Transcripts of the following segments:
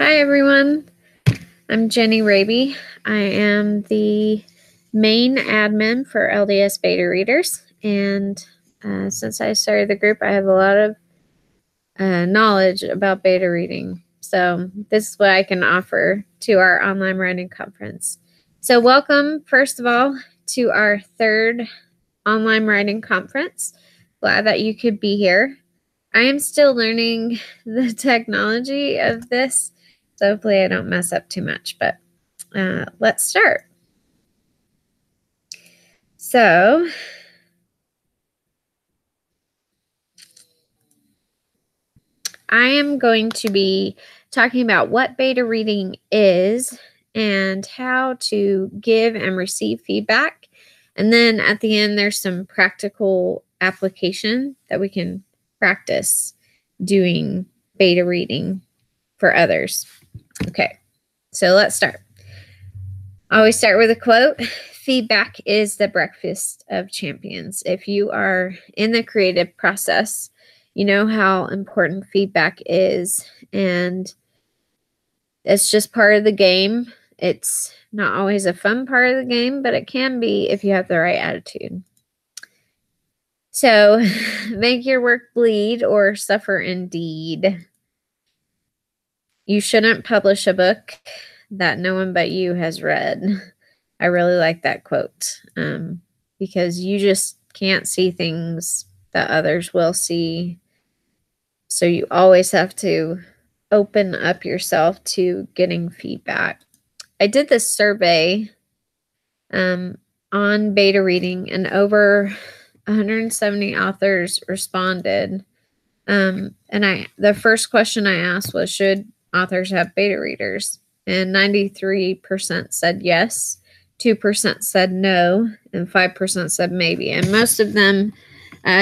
Hi, everyone. I'm Jenny Raby. I am the main admin for LDS Beta Readers. And since I started the group, I have a lot of knowledge about beta reading. So this is what I can offer to our online writing conference. So welcome, first of all, to our third online writing conference. Glad that you could be here. I am still learning the technology of this, so hopefully I don't mess up too much, but let's start. So, I am going to be talking about what beta reading is and how to give and receive feedback. And then at the end, there's some practical application that we can practice doing beta reading for others. Okay, so let's start. I always start with a quote. Feedback is the breakfast of champions. If you are in the creative process, you know how important feedback is, and it's just part of the game. It's not always a fun part of the game, but it can be if you have the right attitude. So, make your work bleed or suffer indeed. You shouldn't publish a book that no one but you has read. I really like that quote because you just can't see things that others will see. So you always have to open up yourself to getting feedback. I did this survey on beta reading, and over 170 authors responded. And the first question I asked was, should authors have beta readers? And 93% said yes, 2% said no, and 5% said maybe. And most of them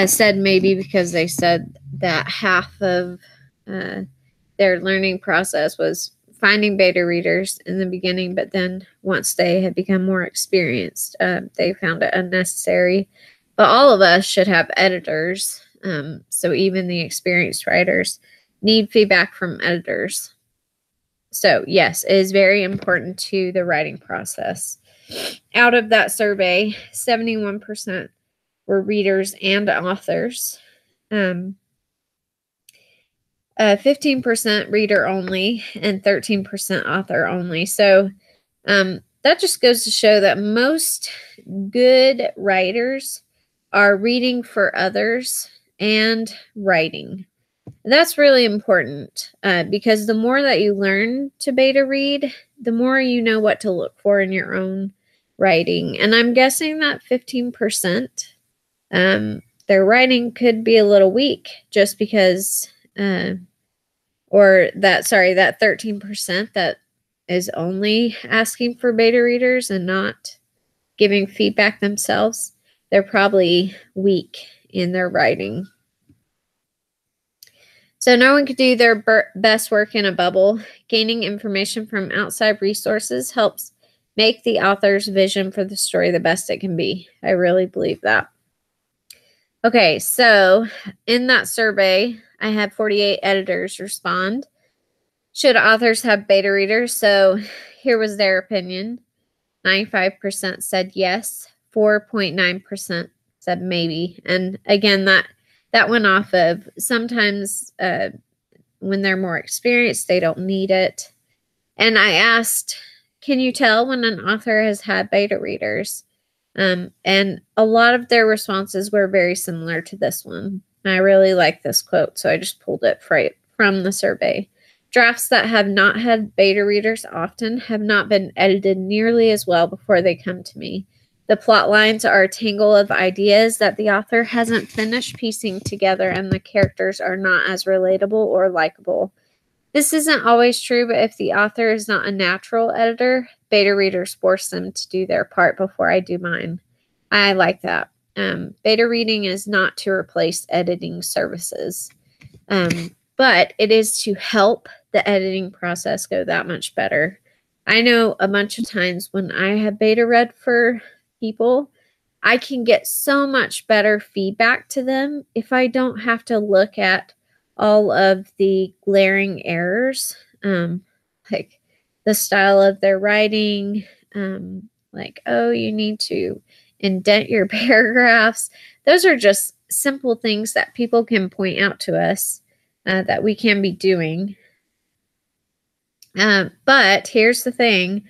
said maybe because they said that half of their learning process was finding beta readers in the beginning, but then once they had become more experienced, they found it unnecessary. But all of us should have editors. So even the experienced writers need feedback from editors. So yes, it is very important to the writing process. Out of that survey, 71% were readers and authors. 15% reader only and 13% author only. So that just goes to show that most good writers are reading for others and writing. That's really important because the more that you learn to beta read, the more you know what to look for in your own writing. And I'm guessing that 15%, their writing could be a little weak just because, that 13% that is only asking for beta readers and not giving feedback themselves, they're probably weak in their writing. So no one could do their best work in a bubble. Gaining information from outside resources helps make the author's vision for the story the best it can be. I really believe that. Okay, so in that survey, I had 48 editors respond. Should authors have beta readers? So here was their opinion. 95% said yes. 4.9% said maybe. And again, that went off of sometimes when they're more experienced, they don't need it. And I asked, can you tell when an author has had beta readers? And a lot of their responses were very similar to this one. And I really like this quote, so I just pulled it from the survey. Drafts that have not had beta readers often have not been edited nearly as well before they come to me. The plot lines are a tangle of ideas that the author hasn't finished piecing together, and the characters are not as relatable or likable. This isn't always true, but if the author is not a natural editor, beta readers force them to do their part before I do mine. I like that. Beta reading is not to replace editing services, but it is to help the editing process go that much better. I know a bunch of times when I have beta read for people, I can get so much better feedback to them if I don't have to look at all of the glaring errors. like the style of their writing, like, oh, you need to indent your paragraphs. Those are just simple things that people can point out to us that we can be doing. But here's the thing.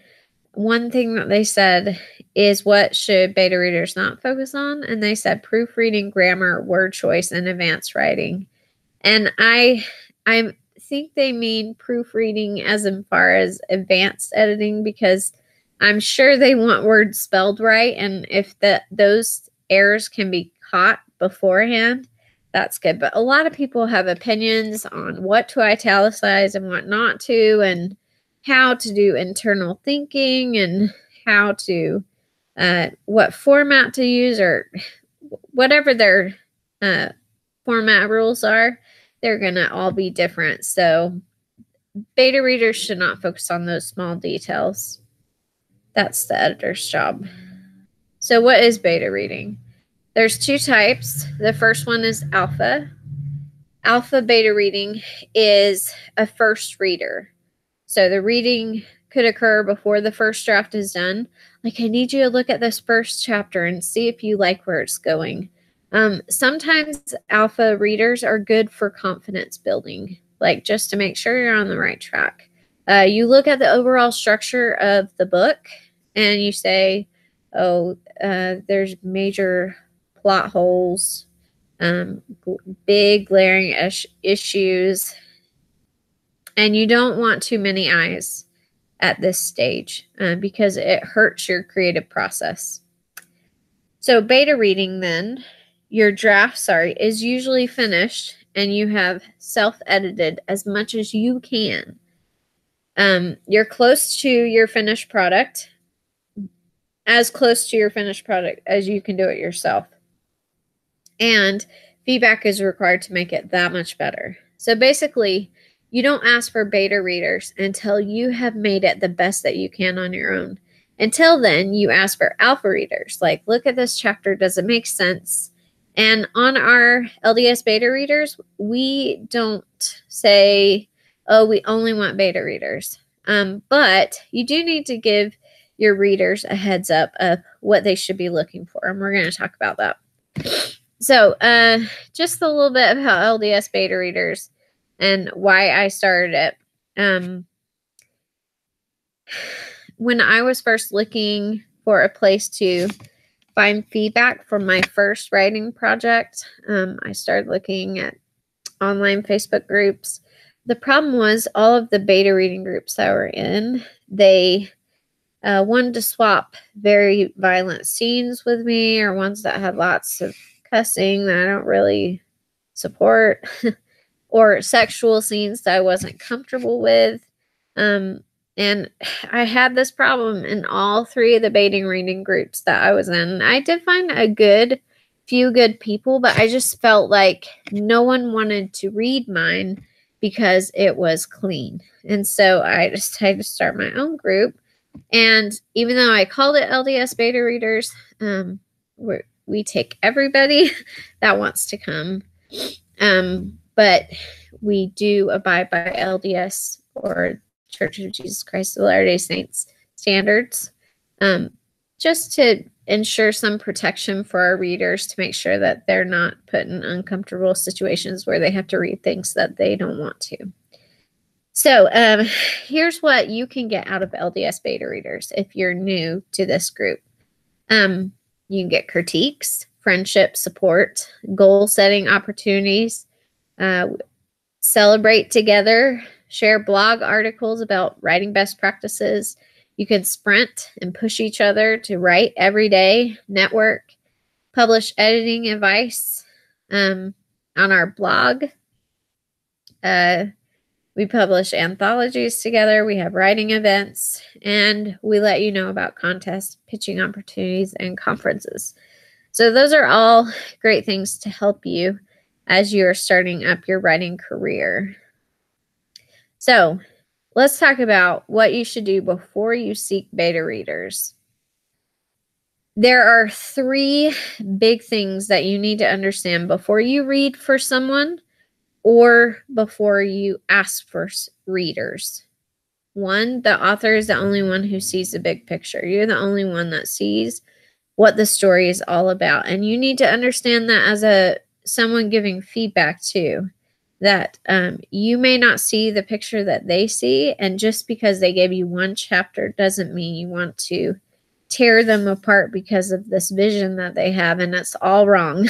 One thing that they said is, what should beta readers not focus on? And they said proofreading, grammar, word choice, and advanced writing. And I think they mean proofreading as far as advanced editing, because I'm sure they want words spelled right. And if those errors can be caught beforehand, that's good. But a lot of people have opinions on what to italicize and what not to, and how to do internal thinking, and how to, what format to use, or whatever their format rules are. They're going to all be different. So beta readers should not focus on those small details. That's the editor's job. So what is beta reading? There's two types. The first one is alpha. Alpha beta reading is a first reader. So the reading could occur before the first draft is done. Like, I need you to look at this first chapter and see if you like where it's going. Sometimes alpha readers are good for confidence building, like just to make sure you're on the right track. You look at the overall structure of the book and you say, oh, there's major plot holes, big glaring issues, and you don't want too many eyes at this stage because it hurts your creative process. So beta reading then, your draft, is usually finished and you have self-edited as much as you can. You're close to your finished product, as close to your finished product as you can do it yourself. And feedback is required to make it that much better. So basically, you don't ask for beta readers until you have made it the best that you can on your own. Until then, you ask for alpha readers. Like, look at this chapter. Does it make sense? And on our LDS beta readers, we don't say, oh, we only want beta readers. But you do need to give your readers a heads up of what they should be looking for. And we're going to talk about that. So just a little bit of how LDS beta readers and why I started it. When I was first looking for a place to find feedback for my first writing project, I started looking at online Facebook groups. The problem was all of the beta reading groups that were in, they wanted to swap very violent scenes with me, or ones that had lots of cussing that I don't really support, or sexual scenes that I wasn't comfortable with. And I had this problem in all three of the beta reading groups that I was in. I did find a few good people, but I just felt like no one wanted to read mine because it was clean. And so I decided to start my own group. And even though I called it LDS beta readers, we take everybody that wants to come. But we do abide by LDS, or Church of Jesus Christ of Latter-day Saints standards, just to ensure some protection for our readers, to make sure that they're not put in uncomfortable situations where they have to read things that they don't want to. So here's what you can get out of LDS beta readers if you're new to this group. You can get critiques, friendship, support, goal setting opportunities, celebrate together, share blog articles about writing best practices. You can sprint and push each other to write every day, network, publish editing advice on our blog. We publish anthologies together. We have writing events, and we let you know about contests, pitching opportunities, and conferences. So those are all great things to help you as you are starting up your writing career. So let's talk about what you should do before you seek beta readers. There are 3 big things that you need to understand before you read for someone or before you ask for readers. one, the author is the only one who sees the big picture. You're the only one that sees what the story is all about. And you need to understand that as someone giving feedback too, that you may not see the picture that they see. And just because they gave you one chapter doesn't mean you want to tear them apart because of this vision that they have. And that's all wrong.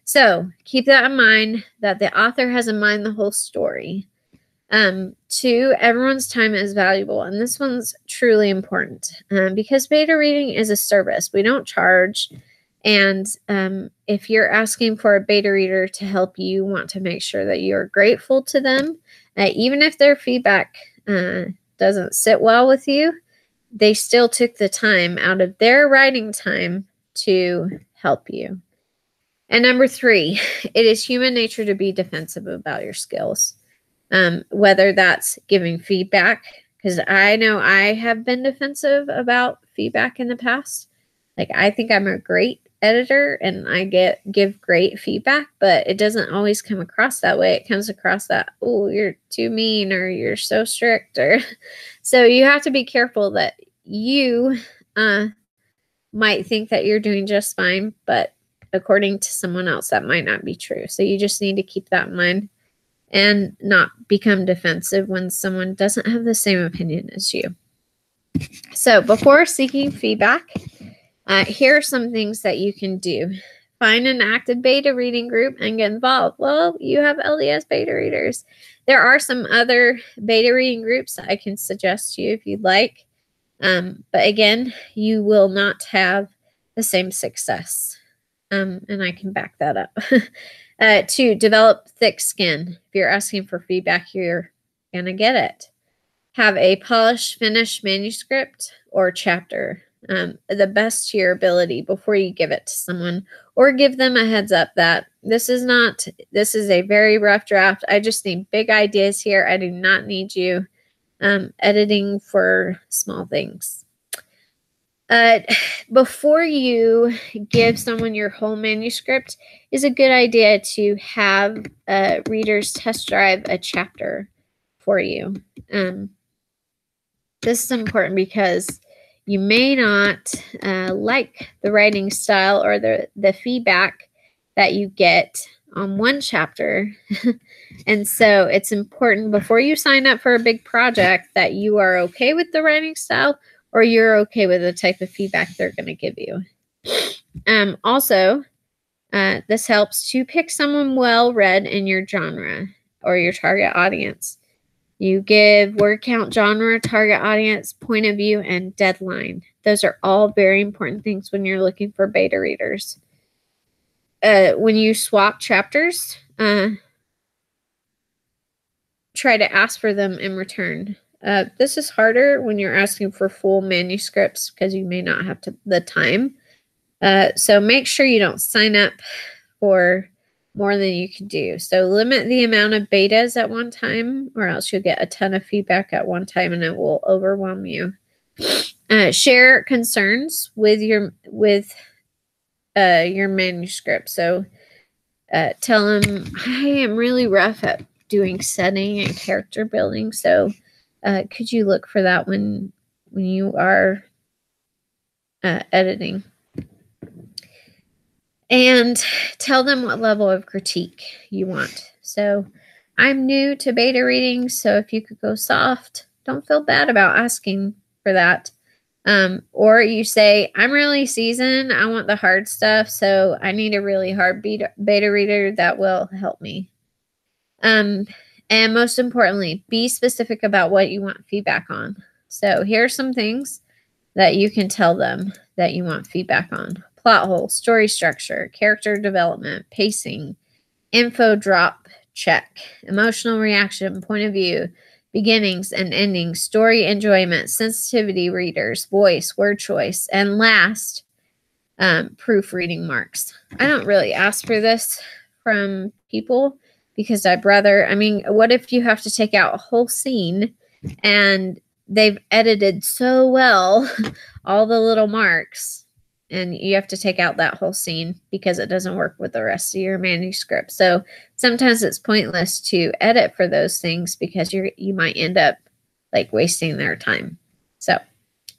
So keep that in mind, that the author has in mind the whole story. Two, everyone's time is valuable. And this one's truly important because beta reading is a service. We don't charge. And if you're asking for a beta reader to help you, you want to make sure that you're grateful to them. Even if their feedback doesn't sit well with you, they still took the time out of their writing time to help you. And number three, it is human nature to be defensive about your skills. Whether that's giving feedback, because I know I have been defensive about feedback in the past. Like, I think I'm a great editor and I give great feedback, but it doesn't always come across that way. It comes across that, oh, you're too mean, or you're so strict, or so you have to be careful that you might think that you're doing just fine, but according to someone else, that might not be true. So you just need to keep that in mind and not become defensive when someone doesn't have the same opinion as you. So before seeking feedback, here are some things that you can do. Find an active beta reading group and get involved. Well, you have LDS beta readers. There are some other beta reading groups I can suggest to you if you'd like. But again, you will not have the same success. And I can back that up. Two, develop thick skin. If you're asking for feedback, you're going to get it. Have a polished, finished manuscript or chapter, the best to your ability before you give it to someone, or give them a heads up that this is a very rough draft. I just need big ideas here. I do not need you editing for small things. Before you give someone your whole manuscript, is a good idea to have readers test drive a chapter for you. This is important because you may not like the writing style or the feedback that you get on one chapter. And so it's important before you sign up for a big project that you are okay with the writing style, or you're okay with the type of feedback they're going to give you. Also, this helps to pick someone well-read in your genre or your target audience. You give word count, genre, target audience, point of view, and deadline. Those are all very important things when you're looking for beta readers. When you swap chapters, try to ask for them in return. This is harder when you're asking for full manuscripts because you may not have the time. So make sure you don't sign up for more than you can do. So limit the amount of betas at one time, or else you'll get a ton of feedback at one time and it will overwhelm you. Share concerns with your manuscript. So tell them, I am really rough at doing setting and character building. So could you look for that when you are editing? And tell them what level of critique you want. So I'm new to beta reading, so if you could go soft, don't feel bad about asking for that. Or you say, I'm really seasoned, I want the hard stuff, so I need a really hard beta reader that will help me. And most importantly, be specific about what you want feedback on. So here are some things that you can tell them that you want feedback on. Plot hole, story structure, character development, pacing, info drop check, emotional reaction, point of view, beginnings and endings, story enjoyment, sensitivity readers, voice, word choice, and last, proofreading marks. I don't really ask for this from people because what if you have to take out a whole scene and they've edited so well all the little marks, and you have to take out that whole scene because it doesn't work with the rest of your manuscript. So sometimes it's pointless to edit for those things because you might end up like wasting their time. So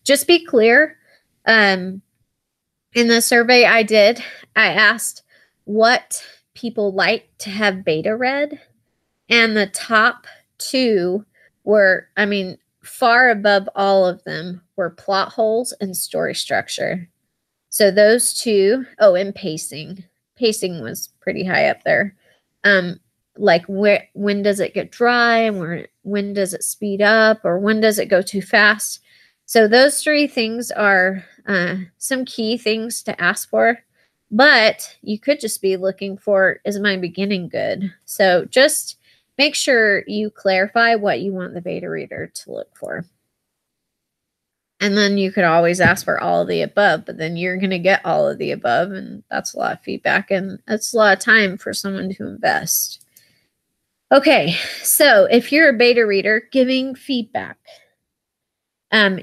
just be clear. In the survey I did, I asked what people like to have beta read, and the top two were, I mean, far above all of them were plot holes and story structure. So those two, oh, and pacing. Pacing was pretty high up there. Like when does it get dry, and when does it speed up, or when does it go too fast? So those three things are some key things to ask for. But you could just be looking for, is my beginning good? So just make sure you clarify what you want the beta reader to look for. And then you could always ask for all of the above, but then you're going to get all of the above, and that's a lot of feedback, and that's a lot of time for someone to invest. Okay, so if you're a beta reader giving feedback,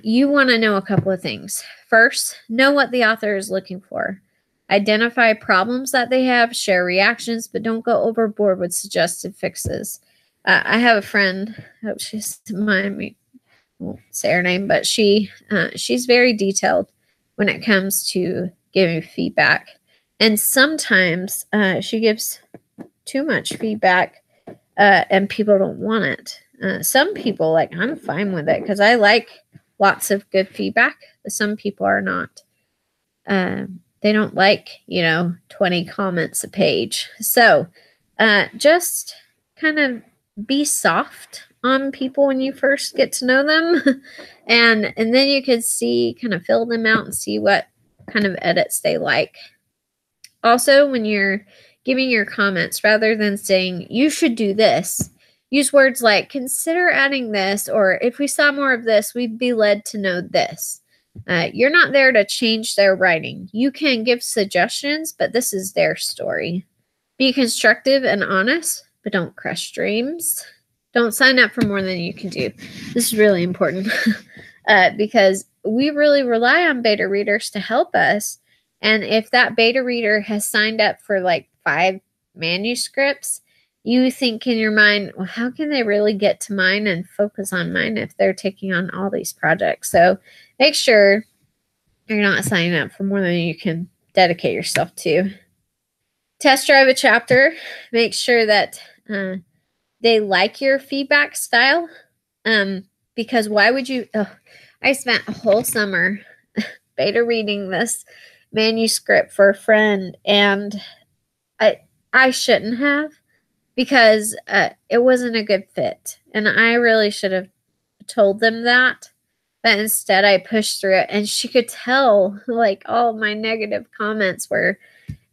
you want to know a couple of things. First, know what the author is looking for. Identify problems that they have, share reactions, but don't go overboard with suggested fixes. I have a friend, I hope she doesn't mind me, I won't say her name, but she's very detailed when it comes to giving feedback. And sometimes she gives too much feedback and people don't want it. Some people, like, I'm fine with it because I like lots of good feedback, but some people are not. They don't like, 20 comments a page. So just kind of be soft on people when you first get to know them. and then you can see, kind of fill them out and see what kind of edits they like. Also, when you're giving your comments, rather than saying, you should do this, use words like, consider adding this, or if we saw more of this, we'd be led to know this. You're not there to change their writing. You can give suggestions, but this is their story. Be constructive and honest, but don't crush dreams. Don't sign up for more than you can do. This is really important because we really rely on beta readers to help us. And if that beta reader has signed up for like 5 manuscripts, you think in your mind, well, how can they really get to mine and focus on mine if they're taking on all these projects? So make sure you're not signing up for more than you can dedicate yourself to. Test drive a chapter. Make sure that they like your feedback style. Because why would you? I spent a whole summer beta reading this manuscript for a friend, and I shouldn't have, because it wasn't a good fit, and I really should have told them that. But instead, I pushed through it, and she could tell, like, all of my negative comments were.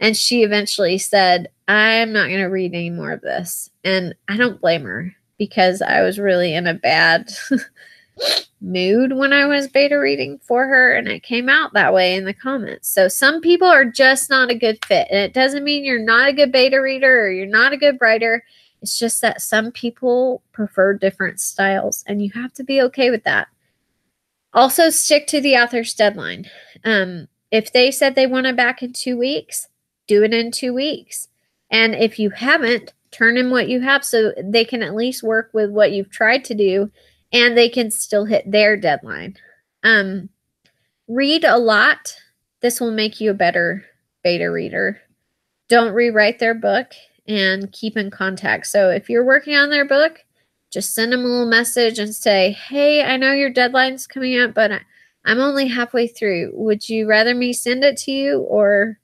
And she eventually said, I'm not going to read any more of this. And I don't blame her, because I was really in a bad mood when I was beta reading for her, and it came out that way in the comments. So some people are just not a good fit. And it doesn't mean you're not a good beta reader or you're not a good writer. It's just that some people prefer different styles, and you have to be okay with that. Also, stick to the author's deadline. If they said they want it back in 2 weeks, do it in 2 weeks. And if you haven't, turn in what you have so they can at least work with what you've tried to do, and they can still hit their deadline. Read a lot. This will make you a better beta reader. Don't rewrite their book, and keep in contact. So if you're working on their book, just send them a little message and say, hey, I know your deadline's coming up, but I'm only halfway through. Would you rather me send it to you, or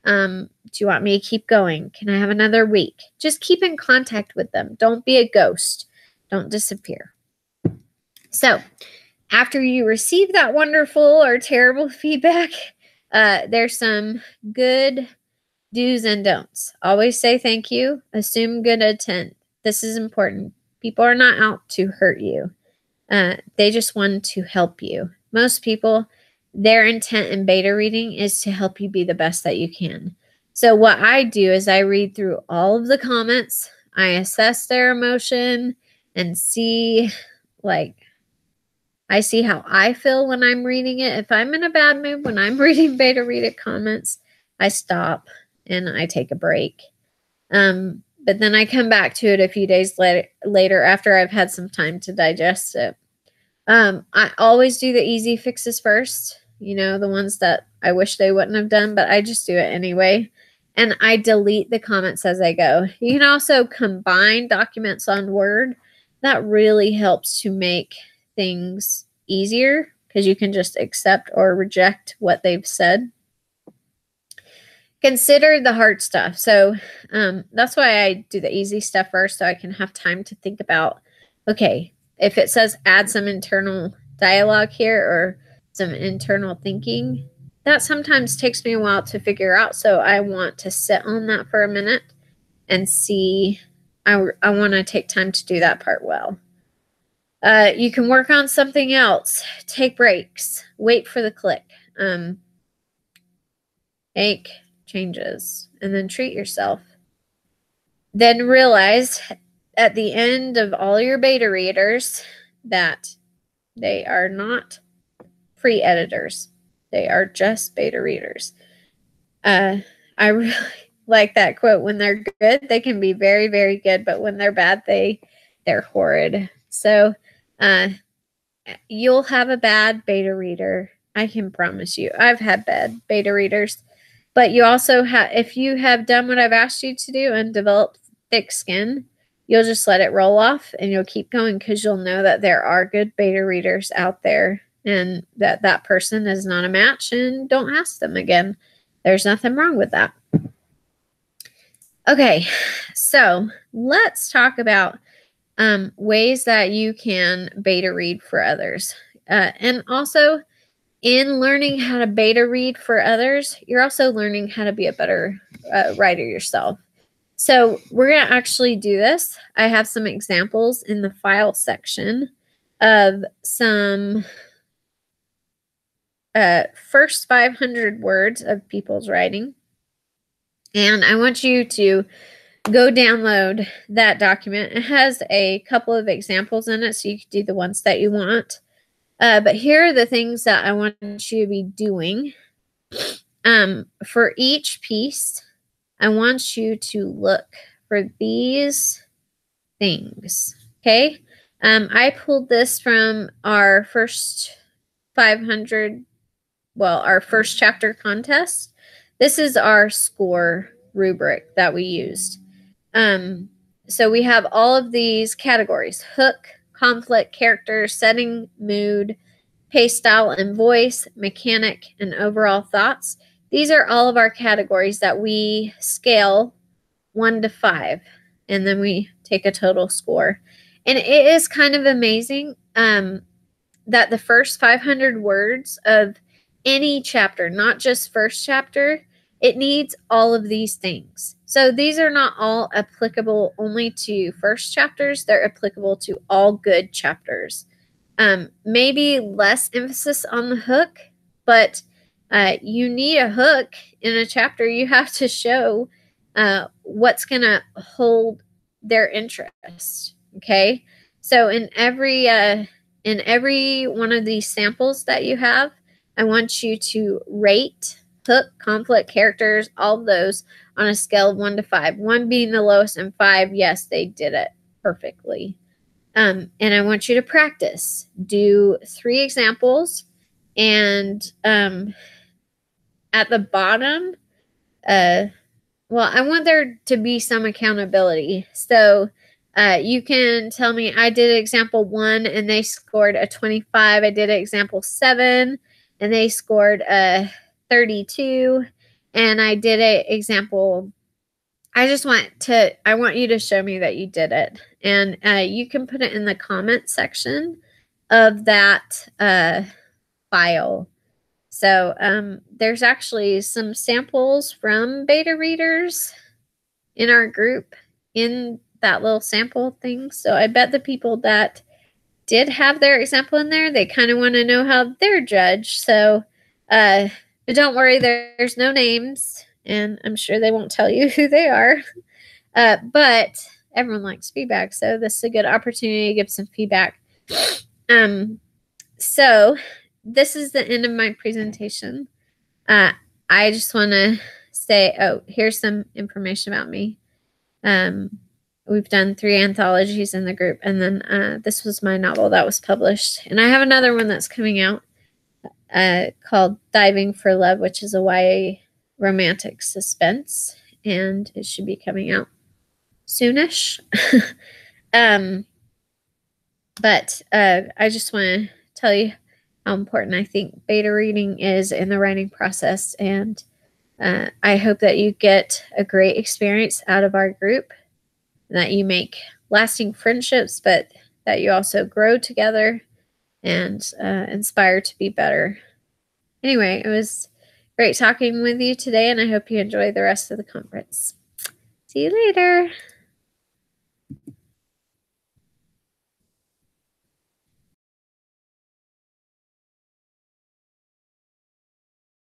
do you want me to keep going? Can I have another week? Just keep in contact with them. Don't be a ghost. Don't disappear. So after you receive that wonderful or terrible feedback, there's some good do's and don'ts. Always say thank you. Assume good intent. This is important. People are not out to hurt you. They just want to help you. Most people, their intent in beta reading is to help you be the best that you can. So what I do is I read through all of the comments. I assess their emotion and see, I see how I feel when I'm reading it. If I'm in a bad mood when I'm reading beta read it comments, I stop and I take a break. But then I come back to it a few days later after I've had some time to digest it. I always do the easy fixes first, you know, the ones that I wish they wouldn't have done, but I just do it anyway. And I delete the comments as I go. You can also combine documents on Word. That really helps to make things easier because you can just accept or reject what they've said. Consider the hard stuff. So that's why I do the easy stuff first, so I can have time to think about, okay, if it says add some internal dialogue here or some internal thinking, that sometimes takes me a while to figure out. So I want to sit on that for a minute and see. I want to take time to do that part well. You can work on something else. Take breaks. Wait for the click. Make changes and then treat yourself. Then realize at the end of all your beta readers that they are not free editors. They are just beta readers. I really like that quote. When they're good, they can be very, very good, but when they're bad, they're horrid. So you'll have a bad beta reader. I can promise you. I've had bad beta readers. But you also have, if you have done what I've asked you to do and developed thick skin, you'll just let it roll off and you'll keep going because you'll know that there are good beta readers out there and that person is not a match, and don't ask them again. There's nothing wrong with that. Okay, so let's talk about ways that you can beta read for others. And also, in learning how to beta read for others, you're also learning how to be a better writer yourself. So we're going to actually do this. I have some examples in the file section of some first 500 words of people's writing. And I want you to go download that document. It has a couple of examples in it, so you can do the ones that you want. But here are the things that I want you to be doing. For each piece, I want you to look for these things. Okay? I pulled this from our first 500, our first chapter contest. This is our score rubric that we used. So we have all of these categories: hook, conflict, character, setting, mood, pace, style, and voice, mechanic, and overall thoughts. These are all of our categories that we scale 1 to 5, and then we take a total score. And it is kind of amazing that the first 500 words of any chapter, not just first chapter, it needs all of these things. So these are not all applicable only to first chapters. They're applicable to all good chapters. Maybe less emphasis on the hook, but you need a hook in a chapter. You have to show what's going to hold their interest. Okay. So in every one of these samples that you have, I want you to rate hook, conflict, characters, all of those on a scale of 1 to 5. 1 being the lowest and 5, yes, they did it perfectly. And I want you to practice. Do 3 examples, and at the bottom, I want there to be some accountability. So you can tell me, I did example 1 and they scored a 25. I did example 7 and they scored a 32. And I did a example. I want you to show me that you did it. And you can put it in the comment section of that file. So there's actually some samples from beta readers in our group in that little sample thing. So I bet the people that did have their example in there, they kind of want to know how they're judged. So but don't worry, there's no names, and I'm sure they won't tell you who they are. But everyone likes feedback, so this is a good opportunity to give some feedback. So this is the end of my presentation. I just want to say, here's some information about me. we've done 3 anthologies in the group, and then this was my novel that was published. And I have another one that's coming out called Diving for Love, which is a YA romantic suspense, and it should be coming out soonish. But I just want to tell you how important I think beta reading is in the writing process, and I hope that you get a great experience out of our group, and that you make lasting friendships, but that you also grow together and inspire to be better. Anyway, it was great talking with you today, and I hope you enjoy the rest of the conference. See you later.